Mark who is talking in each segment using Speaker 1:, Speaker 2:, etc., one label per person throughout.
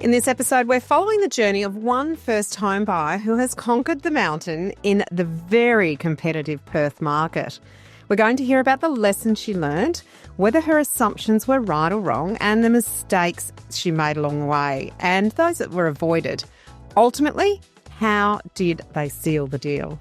Speaker 1: In this episode, we're following the journey of one first home buyer who has conquered the mountain in the very competitive Perth market. We're going to hear about the lessons she learned, whether her assumptions were right or wrong, and the mistakes she made along the way, and those that were avoided. Ultimately, how did they seal the deal?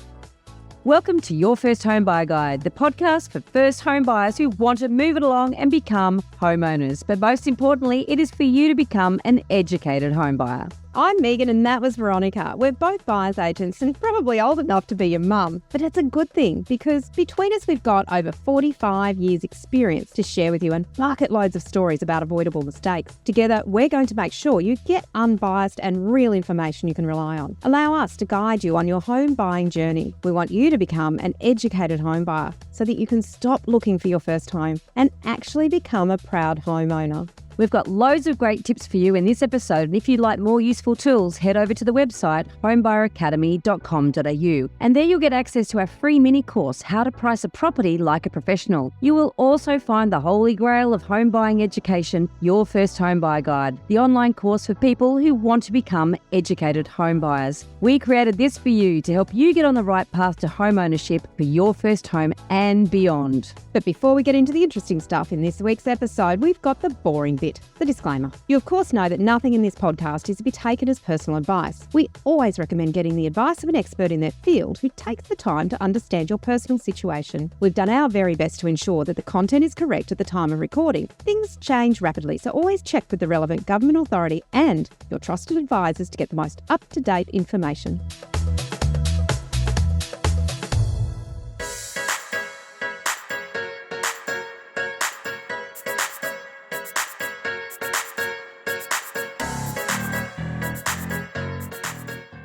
Speaker 2: Welcome to Your First Home Buyer Guide, the podcast for first home buyers who want to move it along and become homeowners. But most importantly, it is for you to become an educated home buyer.
Speaker 3: I'm Meighan and that was Veronica. We're both buyer's agents and probably old enough to be your mum. But it's a good thing because between us we've got over 45 years experience to share with you and bucket loads of stories about avoidable mistakes. Together, we're going to make sure you get unbiased and real information you can rely on. Allow us to guide you on your home buying journey. We want you to become an educated home buyer so that you can stop looking for your first home and actually become a proud homeowner.
Speaker 2: We've got loads of great tips for you in this episode, and if you'd like more useful tools, head over to the website homebuyeracademy.com.au, and there you'll get access to our free mini course, How to Price a Property Like a Professional. You will also find the holy grail of home buying education, Your First Home Buyer Guide, the online course for people who want to become educated home buyers. We created this for you to help you get on the right path to home ownership for your first home and beyond.
Speaker 3: But before we get into the interesting stuff in this week's episode, we've got the boring bit, the disclaimer. You of course know that nothing in this podcast is to be taken as personal advice. We always recommend getting the advice of an expert in their field who takes the time to understand your personal situation. We've done our very best to ensure that the content is correct at the time of recording. Things change rapidly, so always check with the relevant government authority and your trusted advisors to get the most up-to-date information.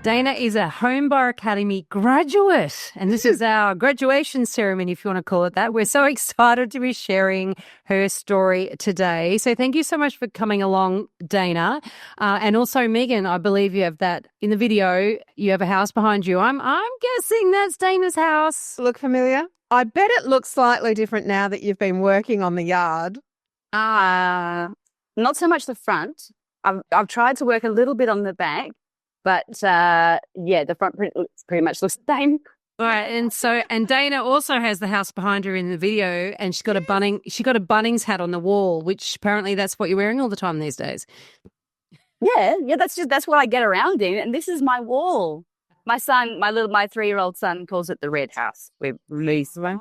Speaker 2: Dayna is a Home Buyer Academy graduate, and this is our graduation ceremony, if you want to call it that. We're so excited to be sharing her story today. So thank you so much for coming along, Dayna. And also, Meighan, I believe you have that in the video. You have a house behind you. I'm guessing that's Dayna's house.
Speaker 1: Look familiar? I bet it looks slightly different now that you've been working on the yard.
Speaker 4: Not so much the front. I've tried to work a little bit on the back. But the front print pretty much looks the same.
Speaker 2: All right, and Dayna also has the house behind her in the video, and she's got a Bunnings hat on the wall, which apparently that's what you're wearing all the time these days.
Speaker 4: Yeah, that's what I get around in, and this is my wall. My son, my 3-year-old son, calls it the red house. We've released the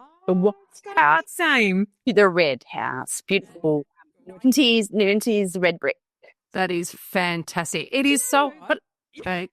Speaker 1: Same.
Speaker 4: The red house, beautiful. Nunties, red brick.
Speaker 2: That is fantastic. It is so hot. Okay.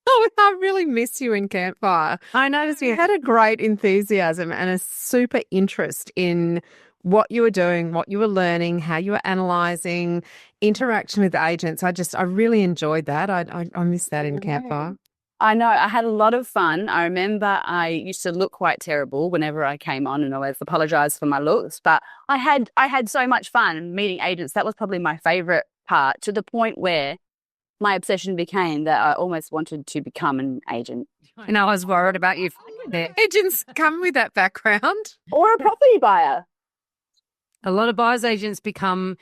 Speaker 1: Oh, I really miss you in Campfire. I noticed you had a great enthusiasm and a super interest in what you were doing, what you were learning, how you were analysing, interaction with agents. I really enjoyed that. I miss that in Campfire.
Speaker 4: I know. I had a lot of fun. I remember I used to look quite terrible whenever I came on and always apologised for my looks, but I had so much fun meeting agents. That was probably my favourite part, to the point where my obsession became that I almost wanted to become an agent.
Speaker 2: And I was worried about you.
Speaker 1: Agents come with that background.
Speaker 4: Or a property buyer.
Speaker 2: A lot of buyer's agents become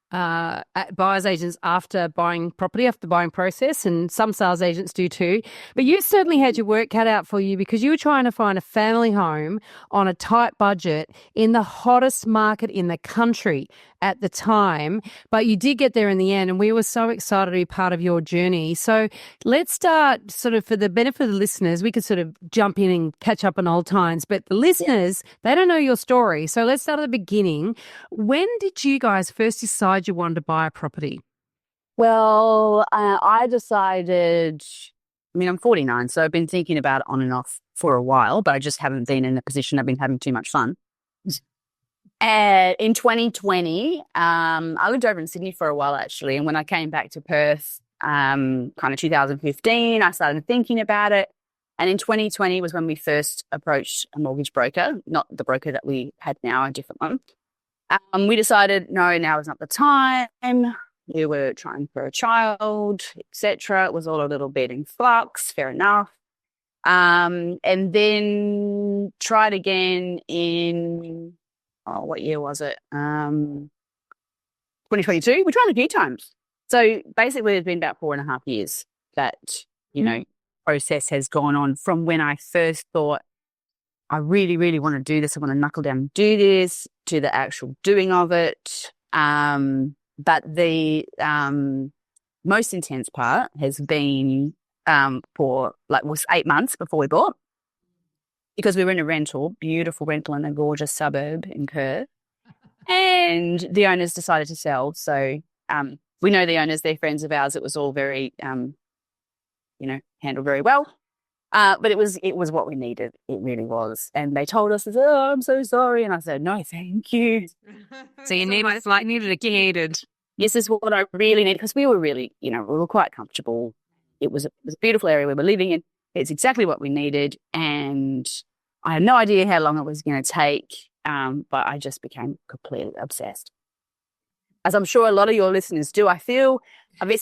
Speaker 2: buyer's agents after buying property, after the buying process, and some sales agents do too. But you certainly had your work cut out for you because you were trying to find a family home on a tight budget in the hottest market in the country at the time. But you did get there in the end, and we were so excited to be part of your journey. So let's start sort of for the benefit of the listeners. We could sort of jump in and catch up on old times, but the listeners, they don't know your story. So let's start at the beginning. When did you guys first decide you wanted to buy a property?
Speaker 4: Well, I decided, I'm 49, so I've been thinking about it on and off for a while, but I just haven't been in a position. I've been having too much fun. And in 2020, I lived over in Sydney for a while, actually. And when I came back to Perth, kind of 2015, I started thinking about it. And in 2020 was when we first approached a mortgage broker, not the broker that we had now, a different one. We decided, no, now is not the time. We were trying for a child, etc. It was all a little bit in flux, fair enough. And then tried again in, what year was it? 2022. We tried a few times. So basically it's been about 4.5 years that, process has gone on from when I first thought, I really, really want to do this. I want to knuckle down and do this, to the actual doing of it. But the most intense part has been was 8 months before we bought, because we were in a beautiful rental in a gorgeous suburb in Perth, and the owners decided to sell. So we know the owners, they're friends of ours. It was all very, handled very well. But it was what we needed. It really was. And they told us, "Oh, I'm so sorry." And I said, "No, thank you."
Speaker 2: So you needed it gated.
Speaker 4: Yes, this is what I really need, because we were really, we were quite comfortable. It was a beautiful area we were living in. It's exactly what we needed. And I had no idea how long it was going to take, but I just became completely obsessed. As I'm sure a lot of your listeners do, I feel a bit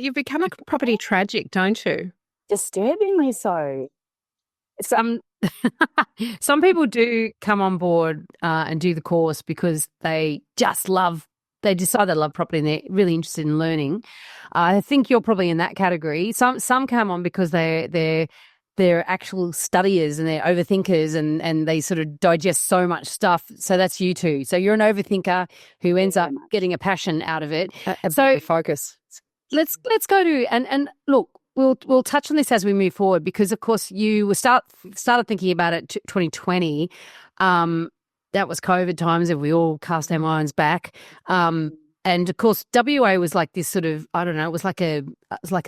Speaker 1: you've become a property tragic, don't you?
Speaker 4: disturbingly so.
Speaker 2: Some people do come on board and do the course because they decide they love property and they're really interested in learning. I think you're probably in that category. Some come on because they're actual studiers and they're overthinkers and they sort of digest so much stuff. So that's you too. So you're an overthinker who ends up getting a passion out of it. So
Speaker 1: focus.
Speaker 2: Let's go to and look. We'll touch on this as we move forward, because of course you started thinking about it 2020. That was COVID times, and we all cast our minds back. And of course, WA was like this sort of, I don't know, it was like a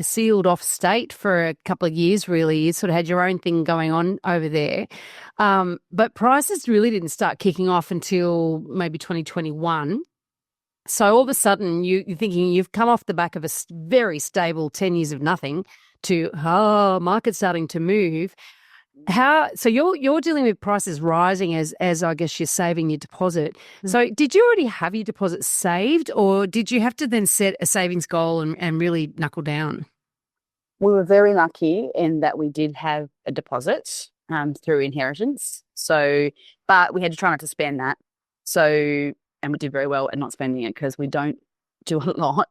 Speaker 2: sealed off state for a couple of years. Really, you sort of had your own thing going on over there. But prices really didn't start kicking off until maybe 2021. So all of a sudden, you're thinking you've come off the back of a very stable 10 years of nothing to, market's starting to move. So you're dealing with prices rising as I guess you're saving your deposit. So did you already have your deposit saved, or did you have to then set a savings goal and really knuckle down?
Speaker 4: We were very lucky in that we did have a deposit through inheritance. So, but we had to try not to spend that. So, and we did very well at not spending it, because we don't do a lot.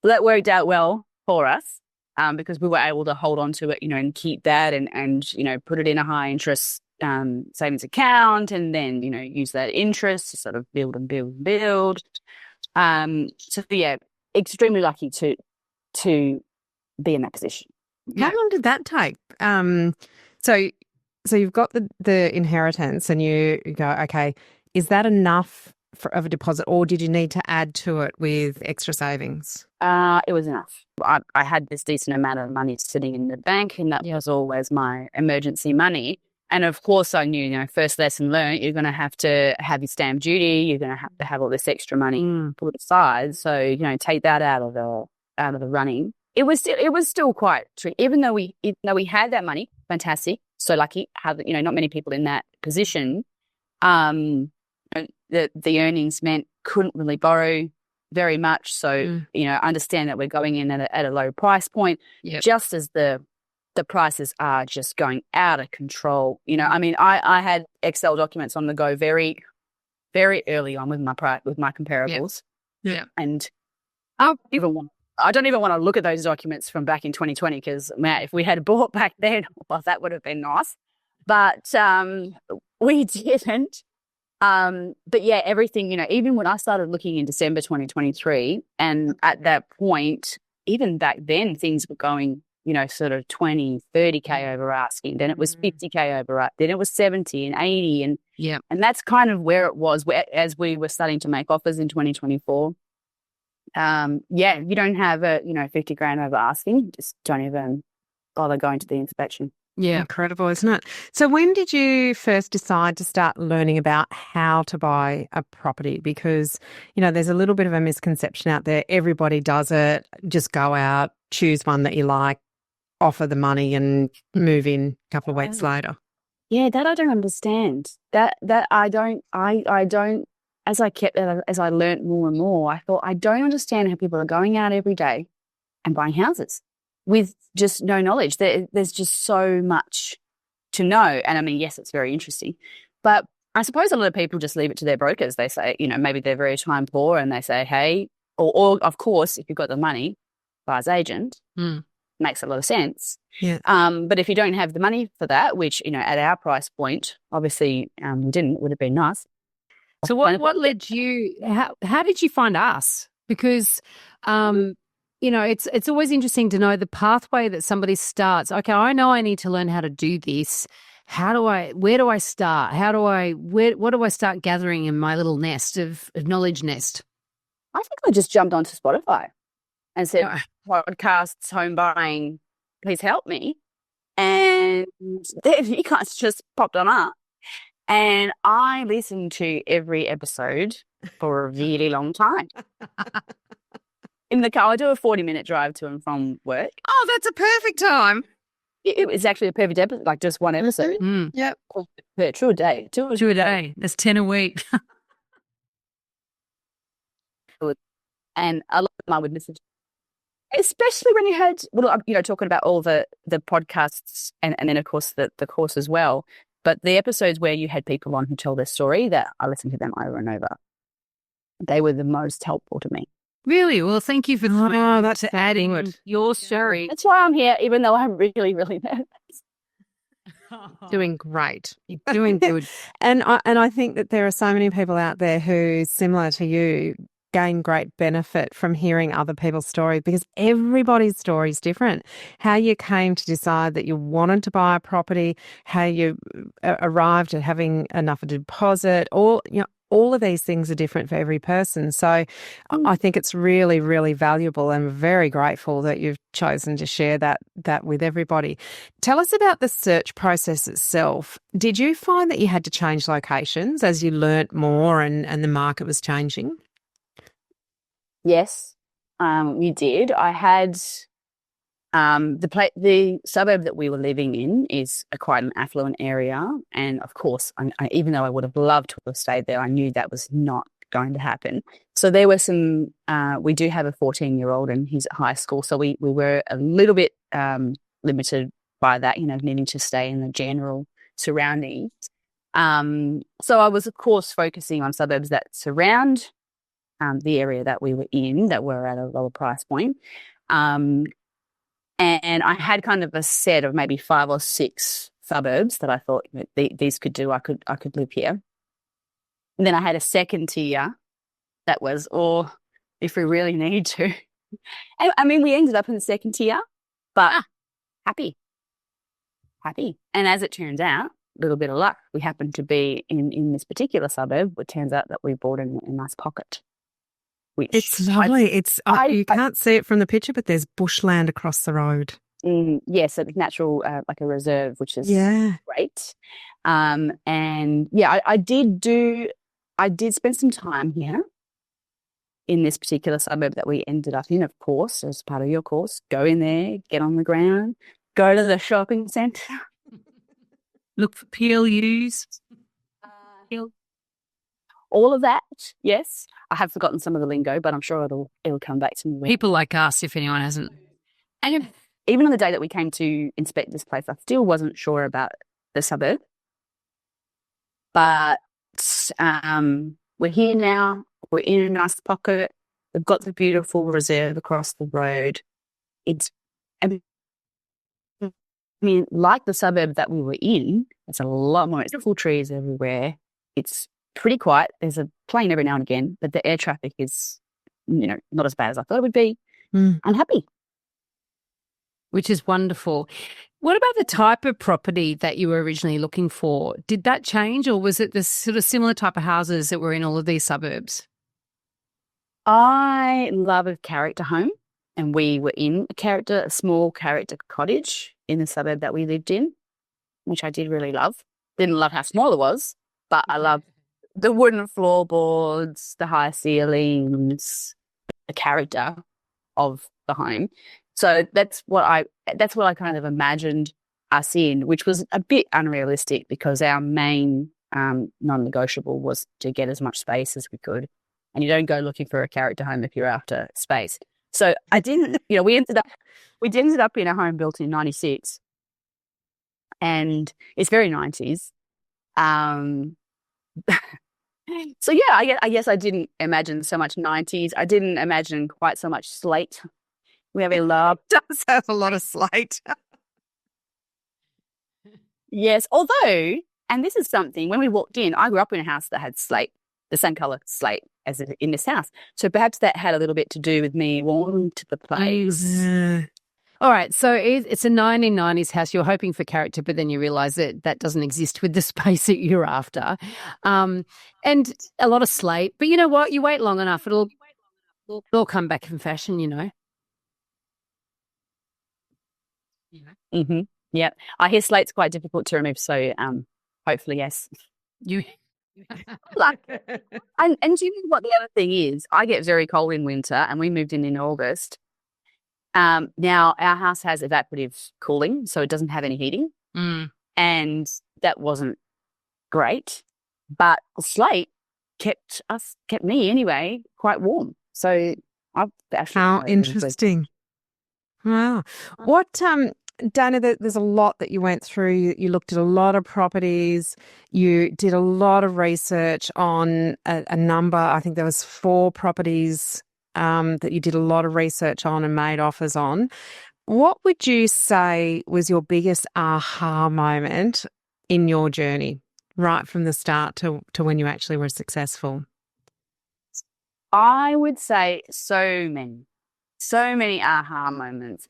Speaker 4: That worked out well for us, because we were able to hold on to it, and keep that and put it in a high interest savings account, and then, use that interest to sort of build and build and build. So yeah, extremely lucky to be in that position.
Speaker 1: How long did that take? So you've got the inheritance, and you go, okay, is that enough of a deposit, or did you need to add to it with extra savings?
Speaker 4: It was enough. I had this decent amount of money sitting in the bank, and that was always my emergency money. And of course, I knew, first lesson learned, you're going to have your stamp duty. You're going to have all this extra money put aside. So take that out of the running. It was still quite tricky, even though we had that money. Fantastic, so lucky. Not many people in that position. The earnings meant couldn't really borrow very much. So, understand that we're going in at a low price point, just as the prices are just going out of control. I had Excel documents on the go very, very early on with my comparables.
Speaker 2: Yeah.
Speaker 4: And I don't even want to look at those documents from back in 2020, because, man, if we had bought back then, well, that would have been nice. But we didn't. But yeah, everything, even when I started looking in December 2023, and at that point, even back then, things were going, sort of 20, 30K over asking. Then it was 50K over, then it was 70 and 80. And that's kind of where it was as we were starting to make offers in 2024. You don't have a, 50 grand over asking, just don't even bother going to the inspection.
Speaker 1: Yeah, incredible, isn't it? So when did you first decide to start learning about how to buy a property? Because, there's a little bit of a misconception out there. Everybody does it. Just go out, choose one that you like, offer the money and move in a couple of weeks later.
Speaker 4: Yeah, that I don't understand. That I don't, as I learnt more and more, I thought, I don't understand how people are going out every day and buying houses with just no knowledge. There's just so much to know. And yes, it's very interesting. But I suppose a lot of people just leave it to their brokers. They say, maybe they're very time poor, and they say, hey, or of course, if you've got the money, buyer's agent,
Speaker 2: Mm.
Speaker 4: makes a lot of sense.
Speaker 1: Yeah.
Speaker 4: But if you don't have the money for that, which, at our price point, obviously we didn't, would have been nice.
Speaker 2: So what led you, how did you find us? Because, it's always interesting to know the pathway that somebody starts. Okay, I know I need to learn how to do this. Where do I start? What do I start gathering in my little nest of knowledge nest?
Speaker 4: I think I just jumped onto Spotify and said,
Speaker 2: Yeah.
Speaker 4: podcasts, home buying, please help me. And then you guys just popped on up. And I listened to every episode for a really long time. In the car, I do a 40-minute drive to and from work.
Speaker 1: Oh, that's a perfect time.
Speaker 4: It was actually a perfect episode, like just one episode.
Speaker 2: Mm.
Speaker 1: Yep.
Speaker 4: True a day. Two
Speaker 2: a day. That's 10 a week.
Speaker 4: And a lot of them I would listen to. Especially when you had, talking about all the podcasts and then, of course, the course as well. But the episodes where you had people on who tell their story, that I listened to them over and over. They were the most helpful to me.
Speaker 2: Really? Well, thank you for
Speaker 1: that's
Speaker 2: adding your story.
Speaker 4: That's why I'm here, even though I'm really, really nervous.
Speaker 1: Doing great.
Speaker 2: You're doing good.
Speaker 1: And I think that there are so many people out there who, similar to you, gain great benefit from hearing other people's stories, because everybody's story is different. How you came to decide that you wanted to buy a property, how you arrived at having enough of a deposit, all of these things are different for every person. So I think it's really, really valuable, and very grateful that you've chosen to share that with everybody. Tell us about the search process itself. Did you find that you had to change locations as you learnt more and the market was changing?
Speaker 4: Yes, we did. I had the suburb that we were living in is quite an affluent area, and of course, even though I would have loved to have stayed there, I knew that was not going to happen. So there were some. We do have a 14-year-old, and he's at high school, so we were a little bit limited by that, needing to stay in the general surroundings. So I was, of course, focusing on suburbs that surround the area that we were in, that were at a lower price point. And I had kind of a set of maybe 5 or 6 suburbs that I thought these could do. I could live here. And then I had a second tier that was, if we really need to. And, I mean, we ended up in the second tier, but happy. And as it turns out, a little bit of luck, we happened to be in this particular suburb. It turns out that we bought in a nice pocket.
Speaker 1: It's lovely. You can't see it from the picture, but there's bushland across the road.
Speaker 4: Yes, it's natural, like a reserve, which is great. And yeah, I did spend some time here in this particular suburb that we ended up in, of course, as part of your course. Go in there, get on the ground, go to the shopping centre.
Speaker 2: Look for PLUs.
Speaker 4: All of that, yes. I have forgotten some of the lingo, but I'm sure it'll come back to me.
Speaker 2: People like us, if anyone hasn't.
Speaker 4: And even on the day that we came to inspect this place, I still wasn't sure about the suburb. But we're here now. We're in a nice pocket. We've got the beautiful reserve across the road. I mean, like the suburb that we were in, it's a lot more beautiful trees everywhere. It's pretty quiet. There's a plane every now and again, but the air traffic is, not as bad as I thought it would be. I'm happy.
Speaker 2: Which is wonderful. What about the type of property that you were originally looking for? Did that change, or was it the sort of similar type of houses that were in all of these suburbs?
Speaker 4: I love a character home, and we were in a small character cottage in the suburb that we lived in, which I did really love. Didn't love how small it was, but I loved the wooden floorboards, the high ceilings, the character of the home. So that's what I kind of imagined us in, which was a bit unrealistic because our main non-negotiable was to get as much space as we could. And you don't go looking for a character home if you're after space. So I didn't, we ended up in a home built in 96, and it's very 90s. So yeah, I guess I didn't imagine so much 90s. I didn't imagine quite so much slate. We have a love.
Speaker 1: Does have a lot of slate.
Speaker 4: Yes, although, and this is something, when we walked in, I grew up in a house that had slate, the same colour slate as in this house. So perhaps that had a little bit to do with me warming to the place.
Speaker 2: All right, so it's a 1990s house. You're hoping for character, but then you realise that that doesn't exist with the space that you're after. And a lot of slate. But you know what? You wait long enough, it'll come back in fashion, you know.
Speaker 4: Mm-hmm. Yeah, I hear slate's quite difficult to remove, so hopefully, yes.
Speaker 2: You
Speaker 4: Like, and do you know what the other thing is? I get very cold in winter, and we moved in August. Now our house has evaporative cooling, so it doesn't have any heating, and that wasn't great. But the slate kept me anyway quite warm. So I've actually
Speaker 1: How interesting. Wow. What, Dayna, there's a lot that you went through. You looked at a lot of properties. You did a lot of research on a number. I think there was 4 properties that you did a lot of research on and made offers on. What would you say was your biggest aha moment in your journey, right from the start to when you actually were successful?
Speaker 4: I would say so many aha moments.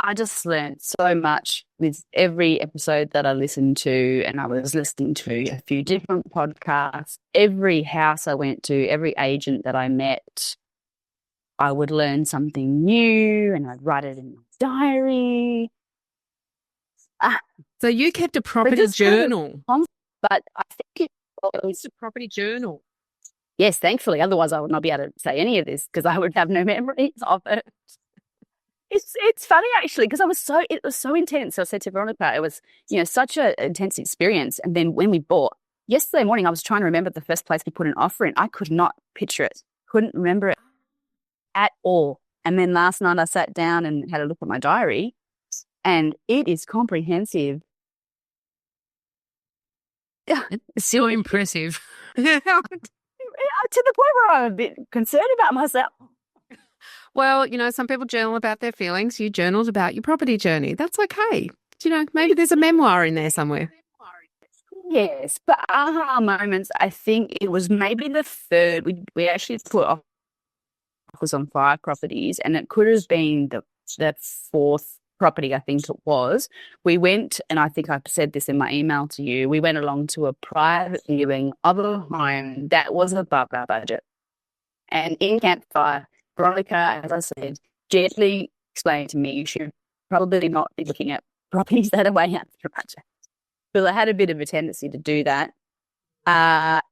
Speaker 4: I just learned so much with every episode that I listened to, and I was listening to a few different podcasts. Every house I went to, every agent that I met, I would learn something new, and I'd write it in my diary.
Speaker 1: So you kept a property journal.
Speaker 4: But I think it was
Speaker 1: a property journal.
Speaker 4: Yes, thankfully. Otherwise, I would not be able to say any of this because I would have no memories of it. It's funny actually because it was so intense. So I said to Veronica, it was such an intense experience. And then when we bought yesterday morning, I was trying to remember the first place we put an offer in. I could not picture it, couldn't remember it at all. And then last night I sat down and had a look at my diary, and it is comprehensive.
Speaker 2: It's so impressive.
Speaker 4: To the point where I'm a bit concerned about myself.
Speaker 1: Well, some people journal about their feelings. You journaled about your property journey. That's okay. Maybe there's a memoir in there somewhere.
Speaker 4: Yes, but aha moments, I think it was maybe the third. We actually put offers on 5 properties, and it could have been the 4th property, I think it was. We went, and I think I've said this in my email to you, we went along to a private viewing of a home that was above our budget. And in Campfire, Veronica, as I said, gently explained to me, you should probably not be looking at properties that are way out of your budget. Because I had a bit of a tendency to do that.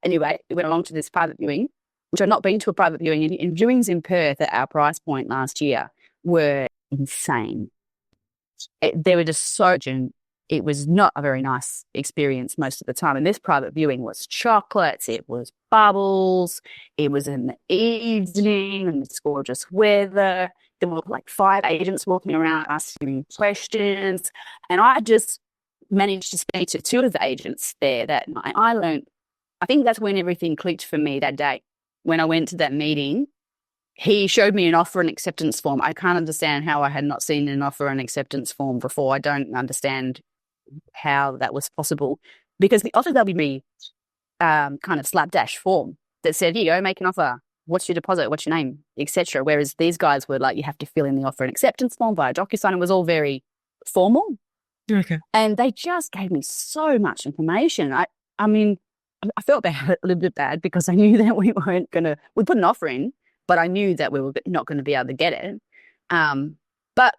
Speaker 4: Anyway, we went along to this private viewing, which I've not been to a private viewing. And viewings in Perth at our price point last year were insane. They were just so, it was not a very nice experience most of the time. And this private viewing was chocolates, it was bubbles, it was in the evening and it's gorgeous weather. There were like 5 agents walking around asking questions. And I just managed to speak to 2 of the agents there that night. I think that's when everything clicked for me that day. When I went to that meeting, he showed me an offer and acceptance form. I can't understand how I had not seen an offer and acceptance form before. I don't understand how that was possible, because the offer WB kind of slapdash form that said, here you go, make an offer. What's your deposit? What's your name? Etc. Whereas these guys were like, you have to fill in the offer and acceptance form via DocuSign. It was all very formal.
Speaker 1: Okay.
Speaker 4: And they just gave me so much information. I mean, I felt a little bit bad because I knew that we put an offer in, but I knew that we were not going to be able to get it. But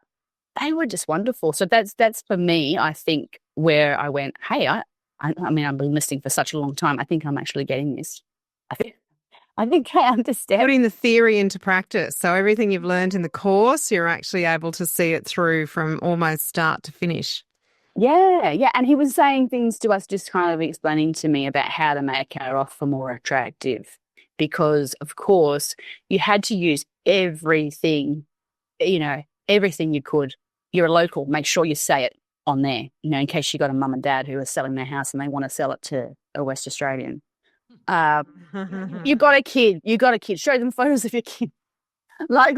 Speaker 4: they were just wonderful. So that's for me, I think, where I went, hey, I mean, I've been listening for such a long time. I think I'm actually getting this. I think I understand.
Speaker 1: Putting the theory into practice. So everything you've learned in the course, you're actually able to see it through from almost start to finish.
Speaker 4: Yeah. And he was saying things to us, just kind of explaining to me about how to make our offer more attractive. Because, of course, you had to use everything, everything you could. You're a local, make sure you say it on there, you know, in case you got a mum and dad who are selling their house and they want to sell it to a West Australian. You got a kid, show them photos of your kid. Like,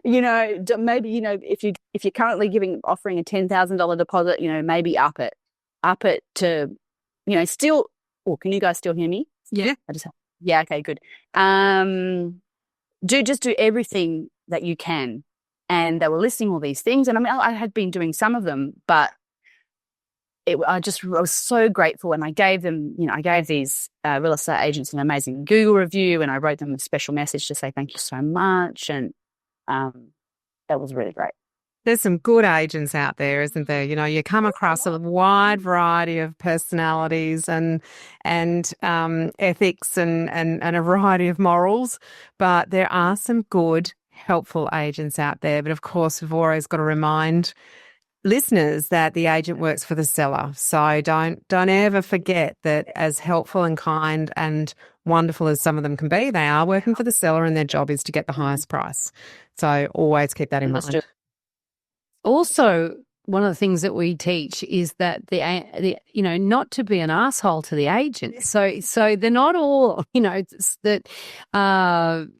Speaker 4: you know, maybe, you know, if you're currently offering a $10,000 deposit, you know, maybe up it to, you know, still. Oh, can you guys still hear me?
Speaker 2: Yeah.
Speaker 4: Yeah. Okay. Good. Do everything that you can, and they were listing all these things, and I mean, I had been doing some of them, but I was so grateful, and I gave these real estate agents an amazing Google review, and I wrote them a special message to say thank you so much, and that was really great.
Speaker 1: There's some good agents out there, isn't there? You know, you come across a wide variety of personalities and ethics and a variety of morals, but there are some good, helpful agents out there. But of course, we've always got to remind listeners that the agent works for the seller. So don't ever forget that as helpful and kind and wonderful as some of them can be, they are working for the seller and their job is to get the highest price. So always keep that in mind.
Speaker 2: Also, one of the things that we teach is that the you know, not to be an asshole to the agent. So they're not all, you know, that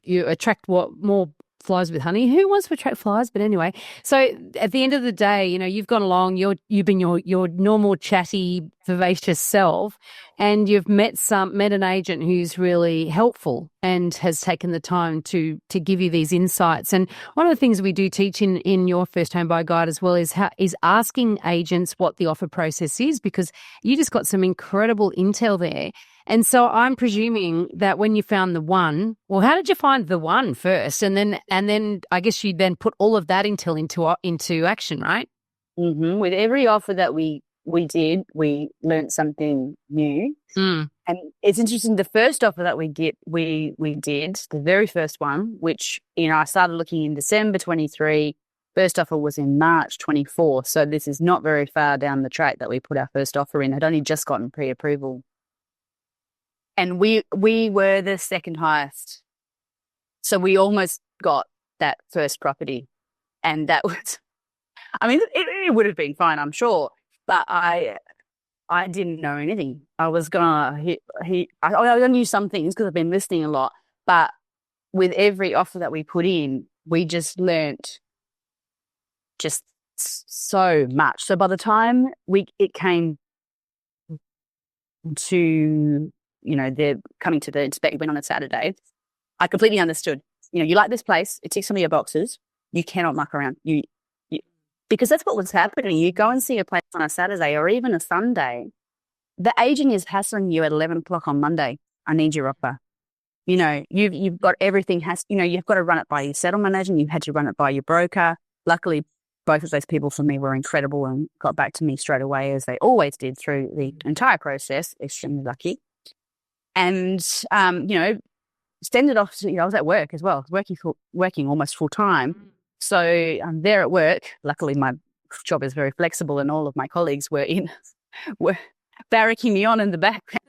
Speaker 2: you attract more flies with honey. Who wants to attract flies? But anyway, so at the end of the day, you know, you've gone along, you've been your normal chatty, vivacious self, and you've met an agent who's really helpful and has taken the time to give you these insights. And one of the things we do teach in your first home buy guide as well is asking agents what the offer process is, because you just got some incredible intel there. And so I'm presuming that when you found the one, well, how did you find the one first? And then I guess you then put all of that intel into action, right?
Speaker 4: Mm-hmm. With every offer that we did, we learned something new. And it's interesting. The first offer that we did, the very first one, which, you know, I started looking in December 23. First offer was in March 24. So this is not very far down the track that we put our first offer in. I'd only just gotten pre-approval. And we were the second highest. So we almost got that first property. And that was, I mean, it would have been fine, I'm sure. But I didn't know anything. I was going to I knew some things because I've been listening a lot. But with every offer that we put in, we just learnt just so much. So by the time it came to, you know, they're coming to the inspection, went on a Saturday, I completely understood. You know, you like this place, it ticks some of your boxes, you cannot muck around. You because that's what was happening. You go and see a place on a Saturday or even a Sunday, the agent is hassling you at 11 o'clock on Monday. I need your offer. You know, you've got everything you've got to run it by your settlement agent. You've had to run it by your broker. Luckily, both of those people for me were incredible and got back to me straight away, as they always did through the entire process. Extremely lucky. And, you know, extended off to, you know, I was at work as well, working almost full time. So I'm there at work. Luckily, my job is very flexible and all of my colleagues were barracking me on in the background,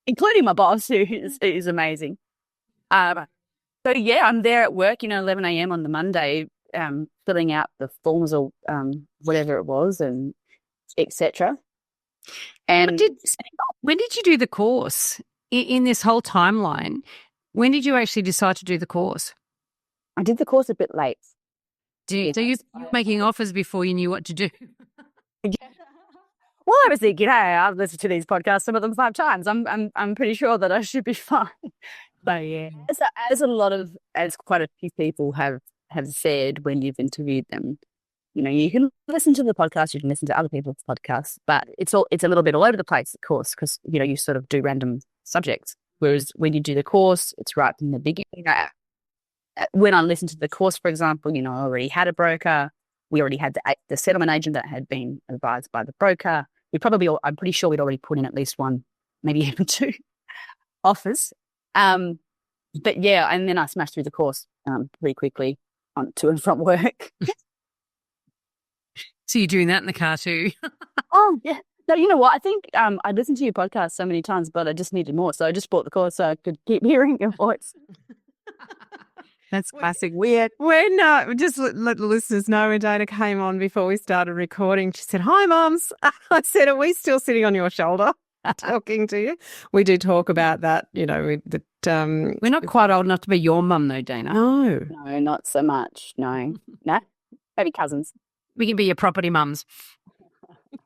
Speaker 4: including my boss, who is amazing. So, yeah, I'm there at work, you know, 11 a.m. on the Monday, filling out the forms or whatever it was and etc. And
Speaker 2: when did you do the course in this whole timeline? When did you actually decide to do the course?
Speaker 4: I did the course a bit late.
Speaker 2: So you're making offers before you knew what to do?
Speaker 4: Well, I was thinking, hey, I've listened to these podcasts, some of them 5 times. I'm pretty sure that I should be fine. But yeah, as quite a few people have said when you've interviewed them, you know, you can listen to the podcast, you can listen to other people's podcasts, but it's a little bit all over the place, of course, because, you know, you sort of do random subjects. Whereas when you do the course, it's right from the beginning. You know, when I listened to the course, for example, you know, I already had a broker. We already had the settlement agent that had been advised by the broker. I'm pretty sure we'd already put in at least 1, maybe even 2 offers. But yeah, and then I smashed through the course pretty quickly to and from work.
Speaker 2: So you're doing that in the car too?
Speaker 4: Oh, yeah. No, you know what? I think I listened to your podcast so many times, but I just needed more. So I just bought the course so I could keep hearing your voice.
Speaker 2: That's classic. Weird.
Speaker 1: When just let the listeners know, when Dayna came on before we started recording, she said, "Hi, mums." I said, "Are we still sitting on your shoulder talking to you?" We do talk about that,
Speaker 2: We're not quite old enough to be your mum, though, Dayna.
Speaker 1: No.
Speaker 4: No, not so much. No. No. Maybe cousins.
Speaker 2: We can be your property mums.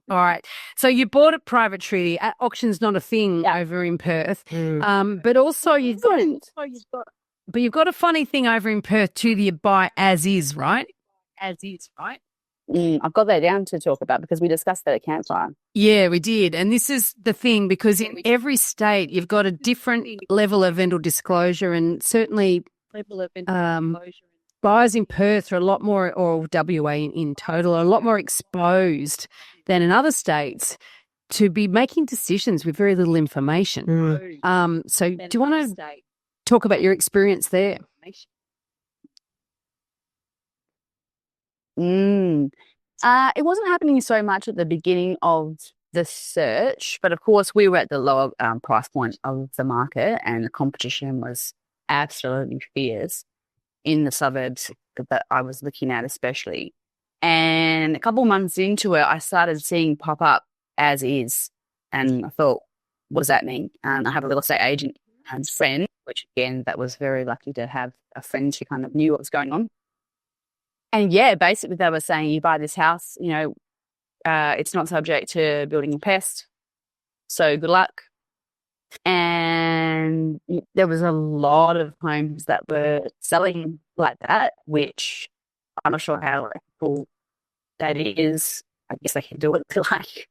Speaker 2: All right. So you bought a private treaty. Auction's not a thing over in Perth. But also you've got a funny thing over in Perth too, that you buy as is, right? As is, right?
Speaker 4: I've got that down to talk about because we discussed that at campfire.
Speaker 2: Yeah, we did. And this is the thing, because in every state you've got a different level of vendor disclosure, and certainly buyers in Perth are a lot more, or WA in total, are a lot more exposed than in other states to be making decisions with very little information. So do you want to talk about your experience there?
Speaker 4: It wasn't happening so much at the beginning of the search, but of course we were at the lower price point of the market, and the competition was absolutely fierce in the suburbs that I was looking at especially. And a couple months into it, I started seeing pop up as is, and I thought, what does that mean? I have a real estate agent and friend, which again, that was very lucky to have a friend who kind of knew what was going on. And yeah, basically they were saying, you buy this house, it's not subject to building a pest, so good luck. And there was a lot of homes that were selling like that, which I'm not sure how ethical that is. I guess they can do what they like.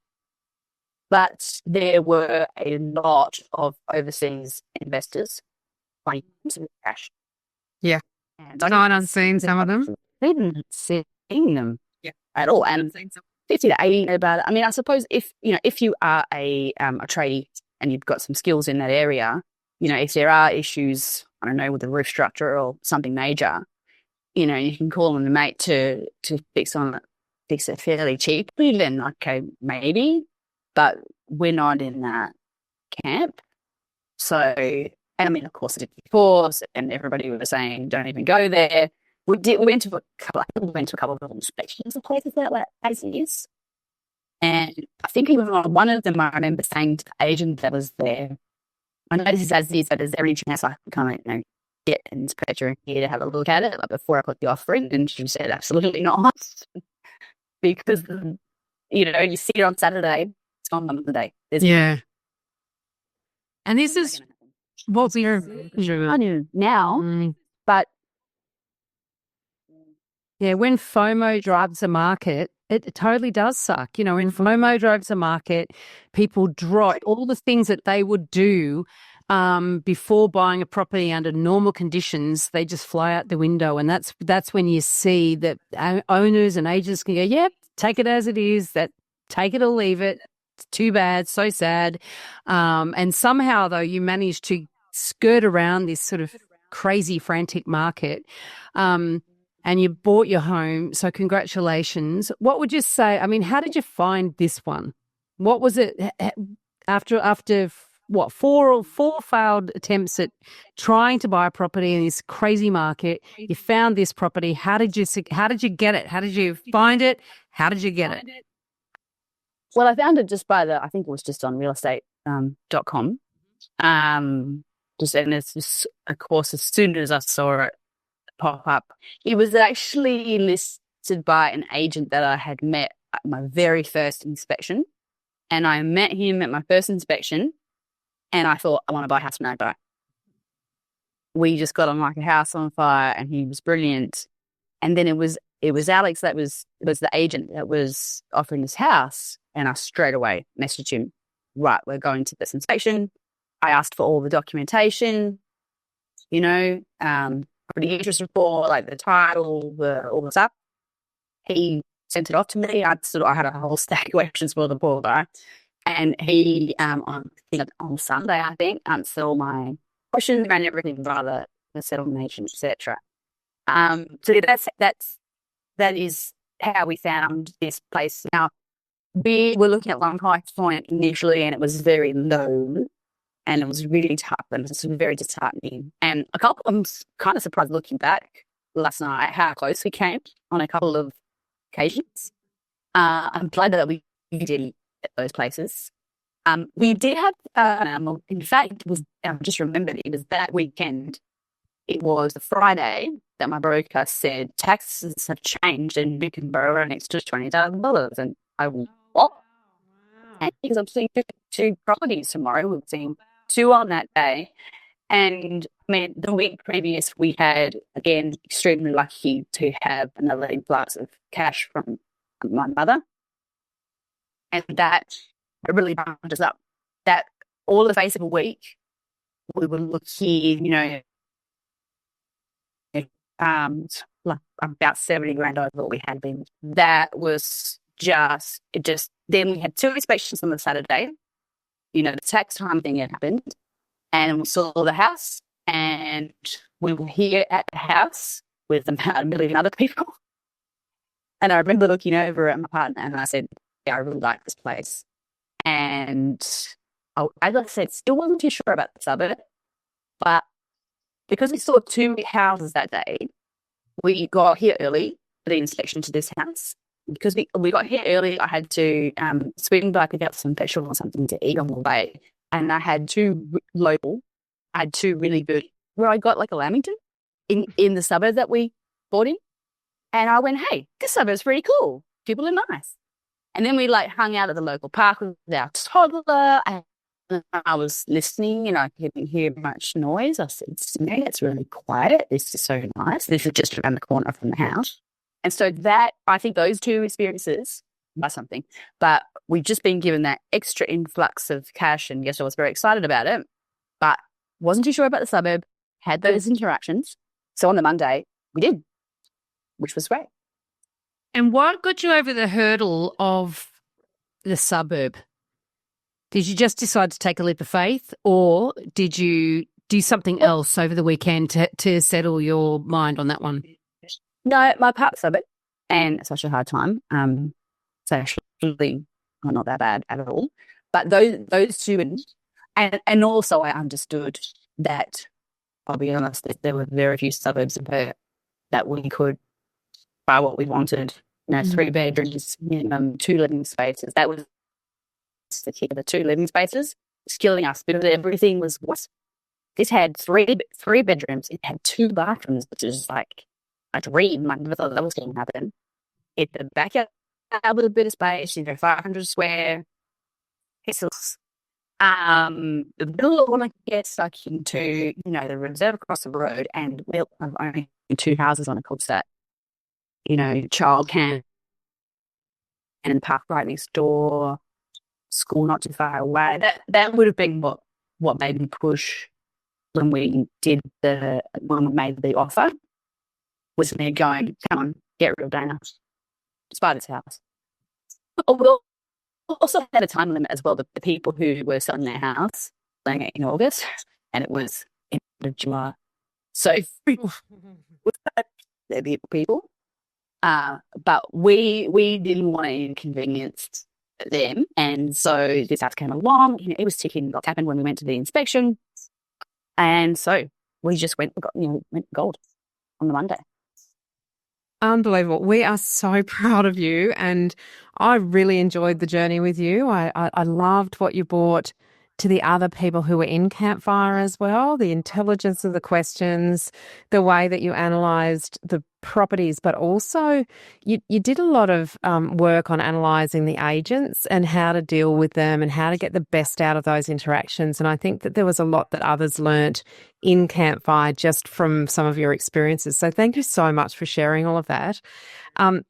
Speaker 4: But there were a lot of overseas investors buying some cash.
Speaker 1: Yeah.
Speaker 4: And
Speaker 1: Sight unseen, some of them.
Speaker 4: They didn't see them at all. And 50 to 80 about it. I mean, I suppose if you are a tradie and you've got some skills in that area, if there are issues, I don't know, with the roof structure or something major, you can call on the mate to fix it fairly cheaply, then okay, maybe. But we're not in that camp. So, and I mean, of course, it did before, and everybody was saying, don't even go there. We went to a couple of inspections of places that were as is. And I think even on one of them, I remember saying to the agent that was there, I know this is as is, but is there any chance I can kind of, get an inspector in here to have a look at it before I put the offer in? And she said, absolutely not. Because, you see it on Saturday, it's gone on the day.
Speaker 2: And this is what we're
Speaker 4: now, but
Speaker 2: yeah, when FOMO drives the market, it totally does suck. When FOMO drives the market, people drop all the things that they would do before buying a property under normal conditions. They just fly out the window, and that's when you see that owners and agents can go, "Yep, take it as it is. That take it or leave it. It's too bad, so sad." And somehow, though, you manage to skirt around this sort of crazy, frantic market. And you bought your home, so congratulations. What would you say? I mean, how did you find this one? What was it after what, four failed attempts at trying to buy a property in this crazy market? You found this property. How did you get it? How did you find it? How did you get it?
Speaker 4: Well, I found it just I think it was just on realestate.com. And it's just, of course, as soon as I saw it pop up, it was actually listed by an agent that I had met at my very first inspection. And I met him at my first inspection, and I thought, I want to buy a house from that guy. We just got on like a house on fire, and he was brilliant. And then it was Alex that was the agent that was offering this house, and I straight away messaged him, right, we're going to this inspection. I asked for all the documentation, property interest report, like the title, all the stuff. He sent it off to me. I had a whole stack of questions for the poor guy, and he on Sunday, I think, answered all my questions around everything, rather the settlement, etc. So that is how we found this place. Now, we were looking at Long High Point initially, and it was very low. and it was really tough and it was very disheartening. And I'm kind of surprised looking back last night how close we came on a couple of occasions. I'm glad that we did at those places. We did have, in fact, I just remembered it was that weekend. It was the Friday that my broker said taxes have changed and you can borrow an extra $20,000. And I went, what? And because I'm seeing 52 properties tomorrow, we've seen 2 on that day. And I mean, the week previous, we had, again, extremely lucky to have another influx of cash from my mother. And that really bumped us up. That all the face of a week, we were looking, like about 70 grand over what we had been. That was then we had 2 inspections on the Saturday. The tax time thing had happened, and we saw the house, and we were here at the house with about 1 million other people. And I remember looking over at my partner and I said, yeah, I really like this place. And as I said, still wasn't too sure about the suburb, but because we saw 2 houses that day, we got here early for the inspection to this house. Because we got here early, I had to swing by, pick up some petrol or something to eat on the way. And I had 2 really good, where I got like a Lamington in the suburb that we bought in. And I went, hey, this suburb's pretty cool. People are nice. And then we hung out at the local park with our toddler, and I was listening, I couldn't hear much noise. I said, it's really quiet. This is so nice. This is just around the corner from the house. And so I think those 2 experiences are something. But we've just been given that extra influx of cash, and yes, I was very excited about it, but wasn't too sure about the suburb, had those interactions. So on the Monday, we did, which was great.
Speaker 2: And what got you over the hurdle of the suburb? Did you just decide to take a leap of faith, or did you do something else over the weekend to settle your mind on that one?
Speaker 4: No, my partner's suburb, and it's such a hard time. It's actually not that bad at all. But those 2, and also I understood that, I'll be honest, that there were very few suburbs in Perth that we could buy what we wanted. 3 bedrooms, 2 living spaces. That was the key. The 2 living spaces was killing us because everything was what? This had 3 bedrooms. It had 2 bathrooms, which is like a dream. I never thought that was going to happen. It the backyard with a bit of space, 500 square pixels. The middle I want to get stuck into, the reserve across the road, and I've only 2 houses on a cul-de-sac. Child camp and park right next door, school not too far away. That would have been what made me push when we made the offer, was me going, come on, get rid of Dayna. Just buy this house. We also had a time limit as well. The people who were selling their house selling it in August, and it was in July. So they're the people. But we didn't want to inconvenience them, and so this house came along. It was ticking. What happened when we went to the inspection, and so we just went gold on the Monday.
Speaker 1: Unbelievable. We are so proud of you, and I really enjoyed the journey with you. I loved what you brought to the other people who were in Campfire as well, the intelligence of the questions, the way that you analysed the properties, but also you did a lot of work on analysing the agents and how to deal with them and how to get the best out of those interactions. And I think that there was a lot that others learnt in Campfire just from some of your experiences. So thank you so much for sharing all of that. I'd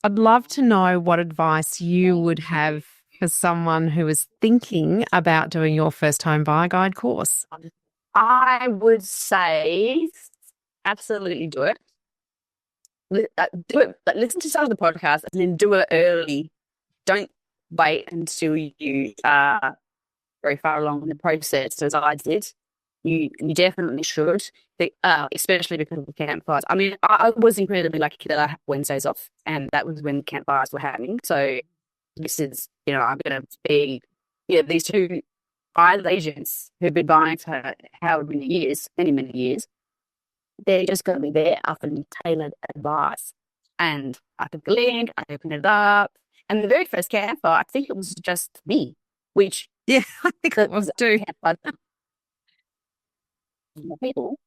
Speaker 1: love to know what advice you would have for someone who is thinking about doing your first home buyer guide course.
Speaker 4: I would say absolutely do it. Do it. Listen to some of the podcasts and then do it early. Don't wait until you are very far along in the process, as I did. You definitely should, especially because of the campfires. I mean, I was incredibly lucky that I had Wednesdays off, and that was when campfires were happening. So this is, I'm going to be, these 2 buyer's agents who've been buying for however many years, many, many years, they're just going to be there offering tailored advice. And I took the link, I opened it up, and the very first camper, I think it was just me, which
Speaker 1: Yeah, I think it was too.
Speaker 4: People.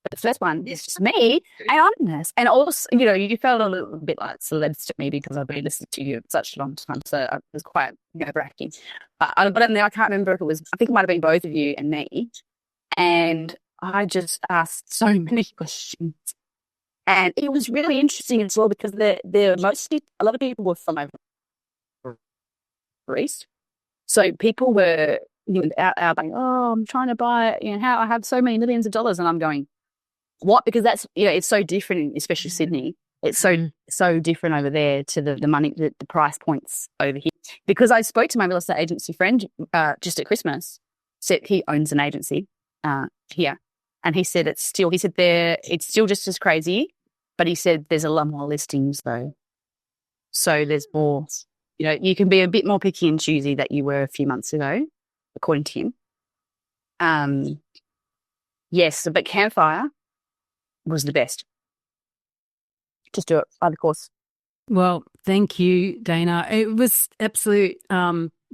Speaker 4: But the first one is just me and honest. And also, you felt a little bit like celebs to me because I've been listening to you for such a long time. So it was quite nerve-wracking. But I can't remember if it was, I think it might have been both of you and me. And I just asked so many questions. And it was really interesting as well because a lot of people were from over East. So people were out like, oh, I'm trying to buy, how I have so many millions of dollars. And I'm going, what? Because that's, it's so different, especially Sydney. It's so different over there to the money, the price points over here. Because I spoke to my real estate agency friend just at Christmas. Said he owns an agency here. And he said it's still just as crazy. But he said there's a lot more listings though. So there's more, you can be a bit more picky and choosy that you were a few months ago, according to him. Yes, but Campfire was the best. Just do it by the course.
Speaker 2: Well, thank you, Dayna. It was absolute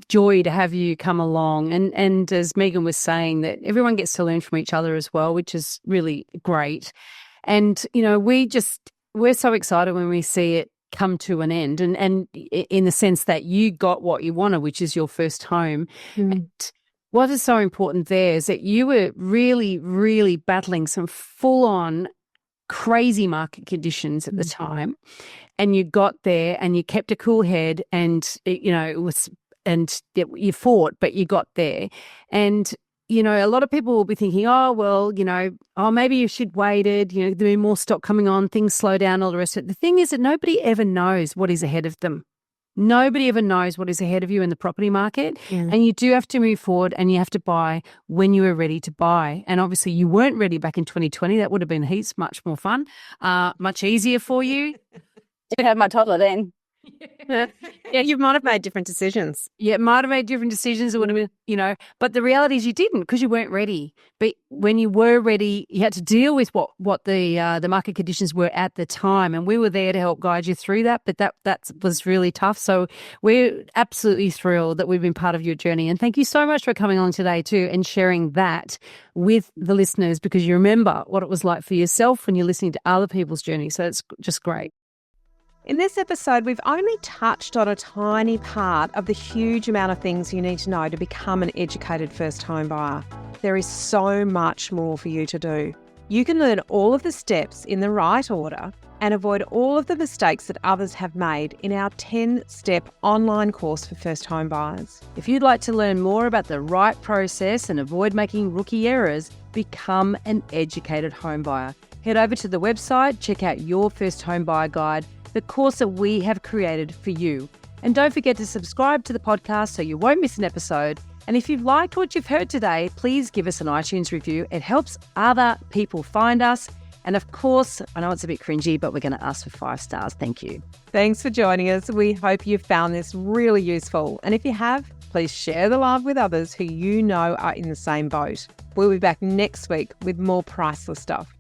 Speaker 2: joy to have you come along. And as Meighan was saying, that everyone gets to learn from each other as well, which is really great. And, we're so excited when we see it come to an end and in the sense that you got what you wanted, which is your first home. And what is so important there is that you were really, really battling some full-on crazy market conditions at the time, and you got there and you kept a cool head, and you fought, but you got there. And a lot of people will be thinking, maybe you should waited, there'll be more stock coming on, things slow down, all the rest of it. The thing is that nobody ever knows what is ahead of them. Nobody ever knows what is ahead of you in the property market. Yeah. And you do have to move forward and you have to buy when you are ready to buy. And obviously you weren't ready back in 2020. That would have been heaps much more fun, much easier for you.
Speaker 4: Didn't have my toddler then.
Speaker 1: Yeah, you might have made different decisions.
Speaker 2: Yeah, might have made different decisions. It would have been, but the reality is you didn't because you weren't ready. But when you were ready, you had to deal with what the market conditions were at the time, and we were there to help guide you through that. But that was really tough. So we're absolutely thrilled that we've been part of your journey, and thank you so much for coming on today too and sharing that with the listeners, because you remember what it was like for yourself when you're listening to other people's journey. So it's just great.
Speaker 3: In this episode, we've only touched on a tiny part of the huge amount of things you need to know to become an educated first home buyer. There is so much more for you to do. You can learn all of the steps in the right order and avoid all of the mistakes that others have made in our 10-step online course for first home buyers.
Speaker 2: If you'd like to learn more about the right process and avoid making rookie errors, become an educated home buyer. Head over to the website, check out your first home buyer guide, the course that we have created for you. And don't forget to subscribe to the podcast so you won't miss an episode. And if you've liked what you've heard today, please give us an iTunes review. It helps other people find us. And of course, I know it's a bit cringy, but we're going to ask for 5 stars. Thank you.
Speaker 3: Thanks for joining us. We hope you've found this really useful. And if you have, please share the love with others who you know are in the same boat. We'll be back next week with more priceless stuff.